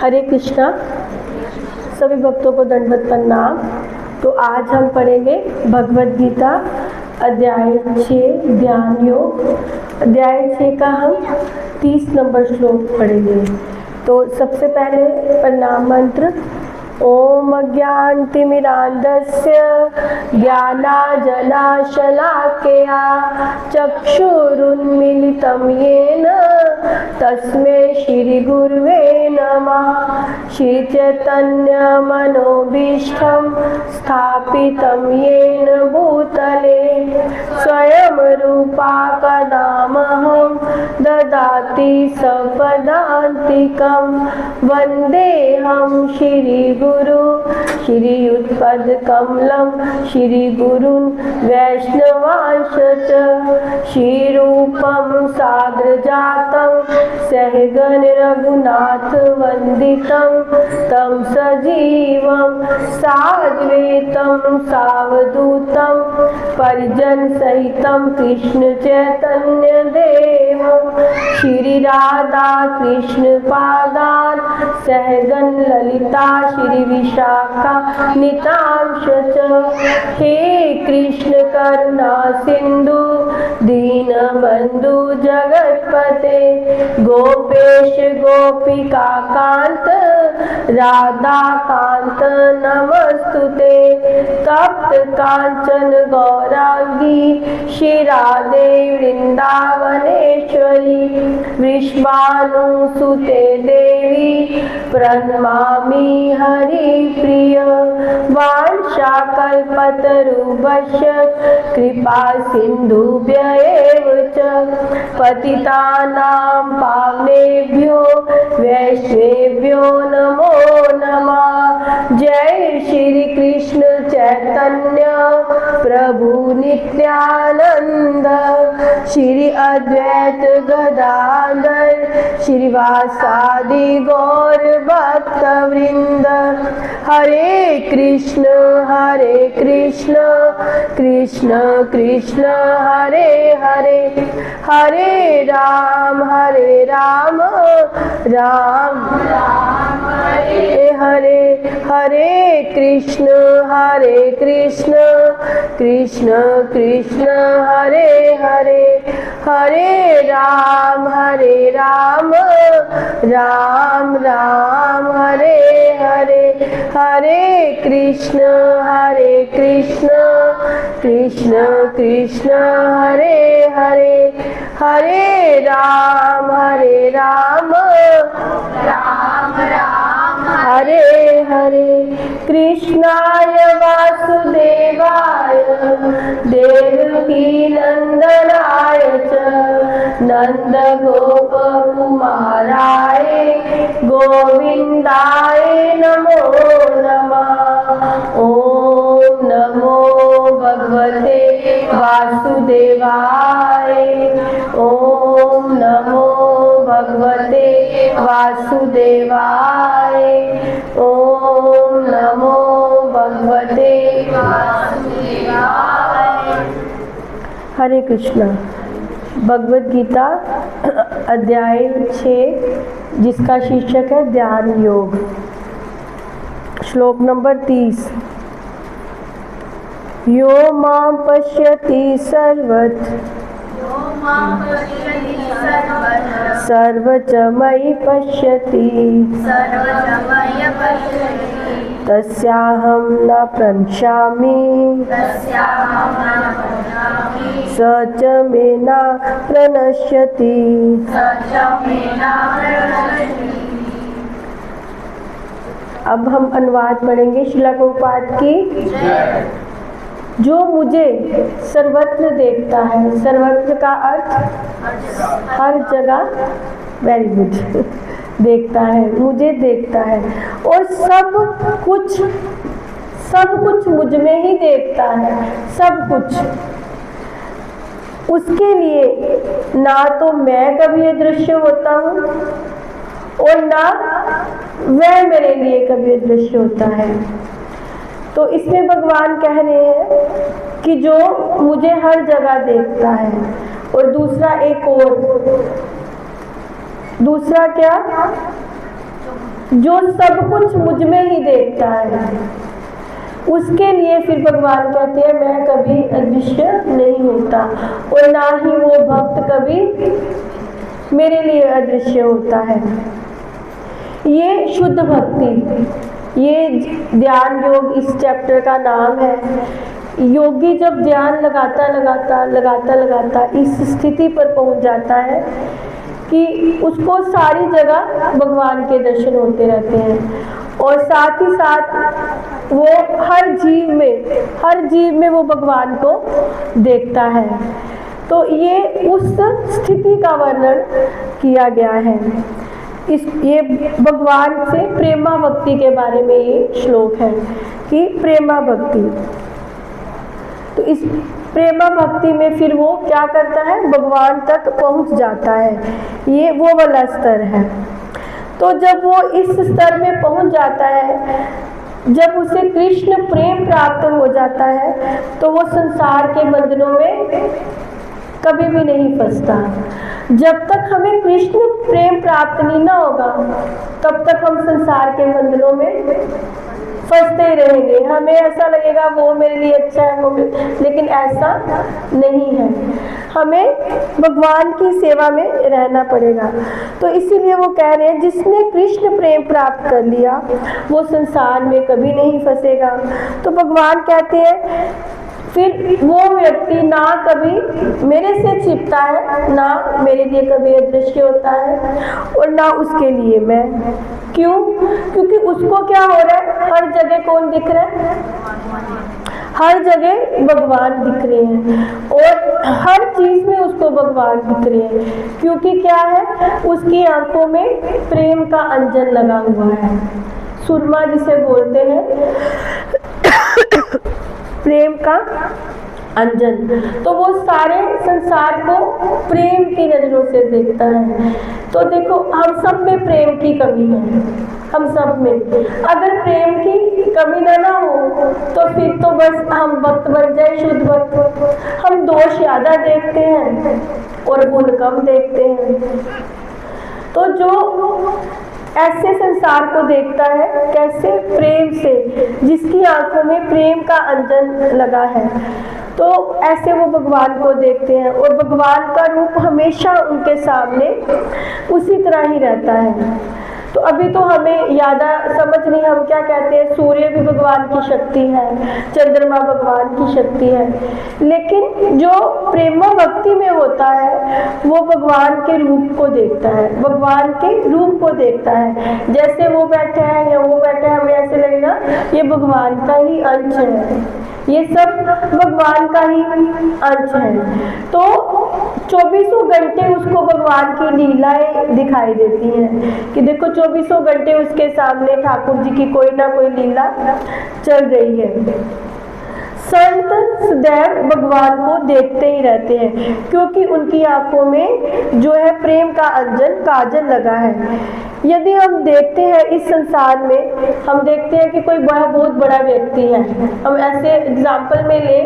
हरे कृष्णा। सभी भक्तों को दंडवत प्रणाम। तो आज हम पढ़ेंगे भगवद गीता अध्याय 6 ज्ञान योग। अध्याय 6 का हम 30 नंबर श्लोक पढ़ेंगे। तो सबसे पहले प्रणाम मंत्र। ओम अज्ञानतिमिरान्धस्य ज्ञानाञ्जनशलाकया चक्षुरुन्मीलितं येन तस्मै श्रीगुरुवे नमः। श्रीचैतन्यमनोभीष्टं स्थापितं येन भूतले स्वयं रूपा कदामहं ददाति सपदान्तिकं। वन्देऽहं श्रीगुरु श्रीयुतपदकमलं श्रीगुरुन् वैष्णवांश्च श्रीरूपं साग्रजातं सहगण रघुनाथ वन्दितं तं सजीवं साद्वैतं सावधूतं परिजन सहितं कृष्ण चैतन्य देवं श्रीराधा कृष्ण पादान् सहगण ललिता श्री विशाखा नितांश च। हे कृष्ण करुणा सिंधु दीनबंधु जगतपते गोपेश गोपिका कांत राधा कांत नमस्तुते। तप्त कांचन गौरांगी श्री राधे वृंदावनेश्वरी वृषभानुसुते देवी प्रणमामि हरिप्रिय। वाञ्छाकल्पतरुभ्यश्च कृपा सिन्धुभ्यैव च पतितानां पावनेभ्यो वैष्णवेभ्यो नमो नमः। जय श्री कृष्ण चैतन्य प्रभु नित्यानंद श्री अद्वैत गदाधर श्रीवासादि गौर भक्त वृंद। हरे कृष्ण कृष्ण कृष्ण हरे हरे हरे राम राम राम हरे हरे। हरे कृष्ण कृष्ण कृष्ण हरे हरे हरे राम राम राम हरे हरे। हरे कृष्ण कृष्ण कृष्ण हरे हरे हरे राम राम राम हरे हरे। कृष्णाय वासुदेवाय देवकी नंदनाय च नंद गोप कुमाराय गोविंदाय नमो नमः। ओम नमो भगवते वासुदेवाय। ओम नमो भगवते वासुदेवाय। ओम नमो भगवते वासुदेवाय। हरे कृष्णा। भगवद गीता अध्याय 6 जिसका शीर्षक है ध्यान योग। श्लोक नंबर 30। यो मां पश्यति सर्वच मयि पश्यति तस्याहं न प्रणश्यामि स च मे न प्रणश्यति। अब हम अनुवाद पढ़ेंगे श्रील प्रभुपाद की। जो मुझे सर्वत्र देखता है, सर्वत्र का अर्थ हर जगह, वेरी गुड, देखता है, मुझे देखता है और सब कुछ मुझ में ही देखता है, सब कुछ। उसके लिए ना तो मैं कभी अदृश्य होता हूँ और ना वह मेरे लिए कभी अदृश्य होता है। तो इसमें भगवान कह रहे हैं कि जो मुझे हर जगह देखता है, और दूसरा क्या, जो सब कुछ मुझ में ही देखता है, उसके लिए फिर भगवान कहते हैं मैं कभी अदृश्य नहीं होता, और ना ही वो भक्त कभी मेरे लिए अदृश्य होता है। ये शुद्ध भक्ति, ये ध्यान योग इस चैप्टर का नाम है। योगी जब ध्यान लगाता इस स्थिति पर पहुंच जाता है कि उसको सारी जगह भगवान के दर्शन होते रहते हैं, और साथ ही साथ वो हर जीव में वो भगवान को देखता है। तो ये उस स्थिति का वर्णन किया गया है। ये भगवान से प्रेमा भक्ति के बारे में ये श्लोक है कि प्रेमा भक्ति। तो इस प्रेमा भक्ति में फिर वो क्या करता है, भगवान तक पहुंच जाता है। ये वो वाला स्तर है। तो जब वो इस स्तर में पहुंच जाता है, जब उसे कृष्ण प्रेम प्राप्त हो जाता है, तो वो संसार के बंधनों में कभी भी नहीं फंसता। जब तक हमें कृष्ण प्रेम प्राप्त नहीं ना होगा, तब तक हम संसार के बंधनों में फंसते ही रहेंगे। हमें ऐसा लगेगा वो मेरे लिए अच्छा है, लेकिन ऐसा नहीं है। हमें भगवान की सेवा में रहना पड़ेगा। तो इसीलिए वो कह रहे हैं जिसने कृष्ण प्रेम प्राप्त कर लिया वो संसार में कभी नहीं फंसेगा। तो भगवान कहते हैं फिर वो व्यक्ति ना कभी मेरे से छिपता है, ना मेरे लिए कभी अदृश्य होता है, और ना उसके लिए मैं। क्यों? क्योंकि उसको क्या हो रहा है, हर जगह कौन दिख रहा है, हर जगह भगवान दिख रहे हैं, और हर चीज में उसको भगवान दिख रहे हैं। क्योंकि क्या है, उसकी आंखों में प्रेम का अंजन लगा हुआ है, सुरमा जिसे बोलते हैं, प्रेम का अंजन। तो वो सारे संसार को प्रेम की नजरों से देखता है। तो देखो हम सब में प्रेम की कमी है, हम सब में। अगर प्रेम की कमी ना हो तो फिर तो बस हम भक्त बन जाए, शुद्ध भक्त। हम दोष ज्यादा देखते हैं और गुण कम देखते हैं। तो जो ऐसे संसार को देखता है, कैसे, प्रेम से, जिसकी आंखों में प्रेम का अंजन लगा है, तो ऐसे वो भगवान को देखते हैं, और भगवान का रूप हमेशा उनके सामने उसी तरह ही रहता है। तो अभी तो हमें ज़्यादा समझ नहीं, हम क्या कहते हैं, सूर्य भी भगवान की शक्ति है, चंद्रमा भगवान की शक्ति है, लेकिन जो प्रेम भक्ति में होता है वो भगवान के रूप को देखता है, भगवान के रूप को देखता है। जैसे वो बैठे हैं या वो बैठे हैं, हमें ऐसे लगेगा ये भगवान का ही अंश है, ये सब भगवान का ही अंश है। तो 24 घंटे उसको भगवान की लीलाएं दिखाई देती हैं कि देखो 24 घंटे उसके सामने ठाकुर जी की कोई ना कोई लीला चल रही है। संत सदैव भगवान को देखते ही रहते हैं, क्योंकि उनकी आंखों में जो है प्रेम का अंजन, काजल लगा है। यदि हम देखते हैं इस संसार में, हम देखते हैं कि कोई बहुत बड़ा व्यक्ति है, हम ऐसे एग्जाम्पल में ले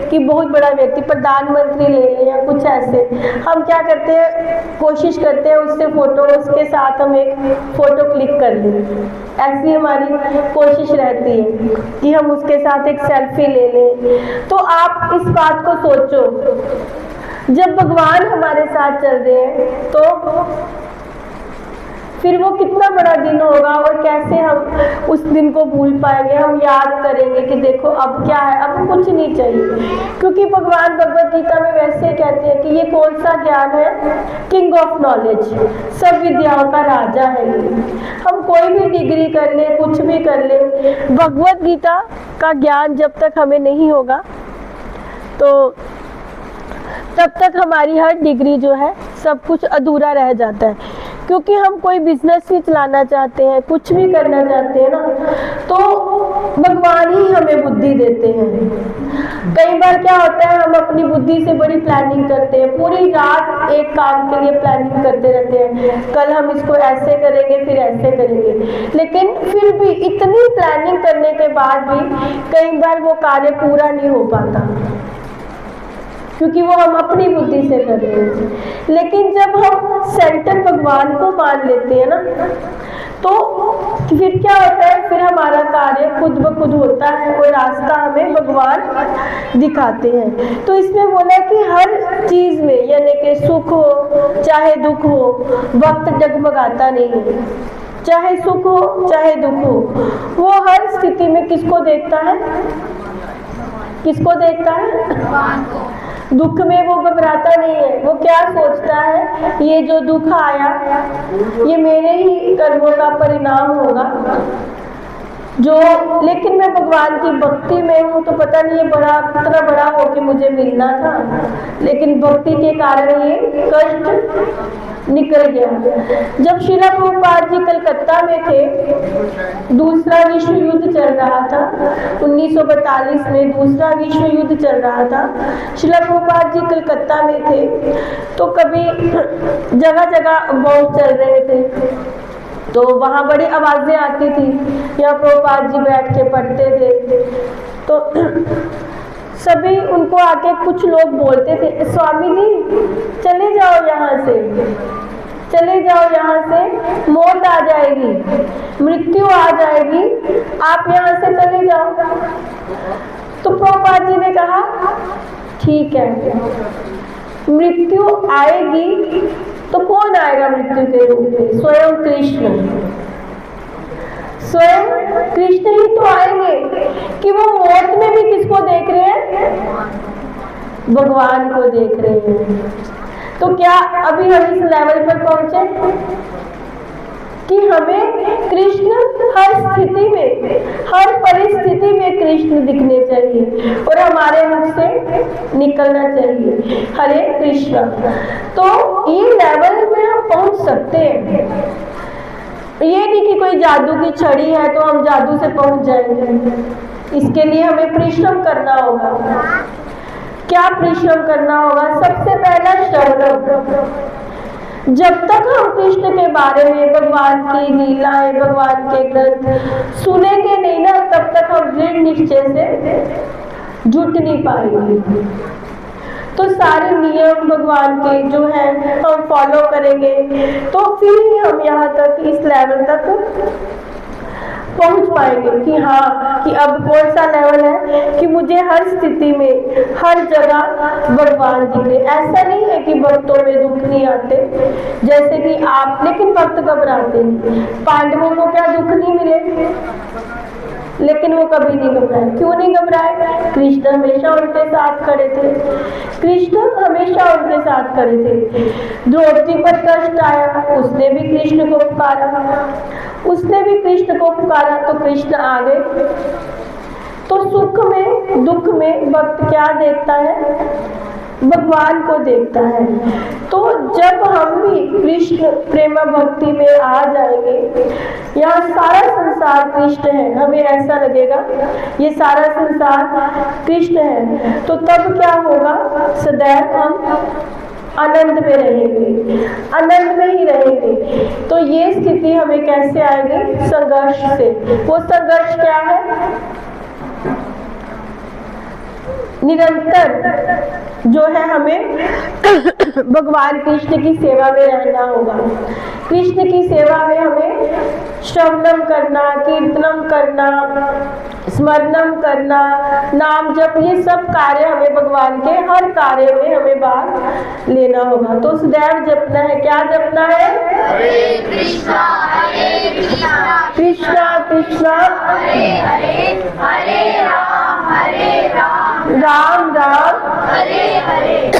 कि बहुत बड़ा व्यक्ति, प्रधानमंत्री ले लें या कुछ ऐसे, हम क्या करते हैं, कोशिश करते हैं उससे फोटो, उसके साथ हम एक फ़ोटो क्लिक कर लें। ऐसी हमारी कोशिश रहती है कि हम उसके साथ एक सेल्फी ले लें। तो आप इस बात को सोचो, जब भगवान हमारे साथ चल रहे हैं तो फिर वो कितना बड़ा दिन होगा, और कैसे हम उस दिन को भूल पाएंगे। हम याद करेंगे कि देखो अब क्या है, अब कुछ नहीं चाहिए, क्योंकि भगवान भगवत गीता में वैसे कहते हैं कि ये कौन सा ज्ञान है, किंग ऑफ नॉलेज, सब विद्याओं का राजा है ये। हम कोई भी डिग्री कर ले, कुछ भी कर ले, भगवत गीता का ज्ञान जब तक हमें नहीं होगा तो तब तक हमारी हर डिग्री जो है सब कुछ अधूरा रह जाता है। क्योंकि हम कोई बिजनेस भी चलाना चाहते हैं, कुछ भी करना चाहते हैं ना, तो भगवान ही हमें बुद्धि देते हैं। कई बार क्या होता है, हम अपनी बुद्धि से बड़ी प्लानिंग करते हैं, पूरी रात एक काम के लिए प्लानिंग करते रहते हैं, कल हम इसको ऐसे करेंगे, फिर ऐसे करेंगे, लेकिन फिर भी इतनी प्लानिंग करने के बाद भी कई बार वो कार्य पूरा नहीं हो पाता। क्योंकि वो हम अपनी बुद्धि से कर रहे हैं। लेकिन जब हम सेंटर भगवान को मान लेते हैं ना, तो फिर क्या होता है, फिर हमारा कार्य खुद ब खुद होता है और रास्ता हमें भगवान दिखाते हैं। तो इसमें बोला कि हर चीज में, यानी कि सुख हो चाहे दुख हो, वक्त डगमगाता नहीं है। चाहे सुख हो चाहे दुख हो, वो हर स्थिति में किसको देखता है? किसको देखता है? दुख में वो घबराता नहीं है। वो क्या सोचता है, ये जो दुख आया ये मेरे ही कर्मों का परिणाम होगा। जो लेकिन मैं भगवान की भक्ति में हूँ, तो पता नहीं ये बड़ा कितना बड़ा हो के मुझे मिलना था, लेकिन भक्ति के कारण ये कष्ट निकल गया। जब श्रील प्रभुपाद जी कलकत्ता में थे, दूसरा विश्व युद्ध चल रहा था, 1942 में दूसरा विश्व युद्ध चल रहा था। श्रील प्रभुपाद जी कलकत्ता में थे, तो कभी जगह जगह बॉम्ब चल रहे थे, तो वहाँ बड़ी आवाज़ें आती थी। यहाँ प्रभुपाद जी बैठ के पढ़ते थे, तो सभी उनको आके कुछ लोग बोलते थे, स्वामी जी चले जाओ यहाँ से, चले जाओ यहाँ से, मौत आ जाएगी, मृत्यु आ जाएगी, आप यहाँ से चले जाओ। तो प्रभुपाद जी ने कहा ठीक है, मृत्यु आएगी तो कौन आएगा मृत्यु के रूप में? स्वयं कृष्ण। स्वयं कृष्ण ही तो आएंगे। कि वो मौत में भी किसको देख रहे हैं? भगवान को देख रहे हैं। तो क्या अभी हम इस लेवल पर पहुंचे कि हमें कृष्ण हर स्थिति में, हर परिस्थिति में कृष्ण दिखने चाहिए और हमारे मुख से निकलना चाहिए हरे कृष्ण। तो ये लेवल में हम पहुंच सकते हैं। ये नहीं कि कोई जादू की छड़ी है तो हम जादू से पहुंच जाएंगे। इसके लिए हमें परिश्रम करना होगा। क्या परिश्रम करना होगा? सबसे पहला श्रवण। जब तक हम कृष्ण के बारे में, भगवान की लीलाएं, भगवान के ग्रंथ सुनेंगे नहीं ना, तब तक हम दृढ़ निश्चय से जुट नहीं पाएंगे। तो सारे नियम भगवान के जो है हम फॉलो करेंगे, तो फिर ही हम यहाँ तक, इस लेवल तक पहुंच पाएंगे कि हाँ, कि अब कौन सा लेवल है कि मुझे हर स्थिति में, हर जगह भगवान दिखे। ऐसा नहीं है कि भक्तों में दुख नहीं आते, जैसे कि आप, लेकिन भक्त घबराते नहीं। पांडवों को क्या दुख नहीं मिले, लेकिन वो कभी नहीं घबराए। क्यों नहीं घबराए? कृष्ण हमेशा उनके साथ खड़े थे। कृष्ण हमेशा उनके साथ खड़े थे। द्रौपदी पर कष्ट आया, उसने भी कृष्ण को पुकारा, उसने भी कृष्ण को पुकारा, तो कृष्ण आ गए। तो सुख में, दुख में भक्त क्या देखता है? भगवान को देखता है। तो जब हम भी कृष्ण प्रेम भक्ति में आ जाएंगे, यहाँ सारा संसार कृष्ण है, हमें ऐसा लगेगा ये सारा संसार कृष्ण है, तो तब क्या होगा? सदैव हम आनंद में रहेंगे, आनंद में ही रहेंगे। तो ये स्थिति हमें कैसे आएगी? संघर्ष से। वो संघर्ष क्या है? निरंतर जो है हमें भगवान कृष्ण की सेवा में रहना होगा। कृष्ण की सेवा में हमें श्रवणम करना, कीर्तनम करना, स्मरणम करना, नाम जप, ये सब कार्य हमें भगवान के हर कार्य में हमें भाग लेना होगा। तो सदैव जपना है। क्या जपना है? हरे कृष्णा कृष्णा कृष्णा हरे हरे, हरे राम राम राम हरे हरे।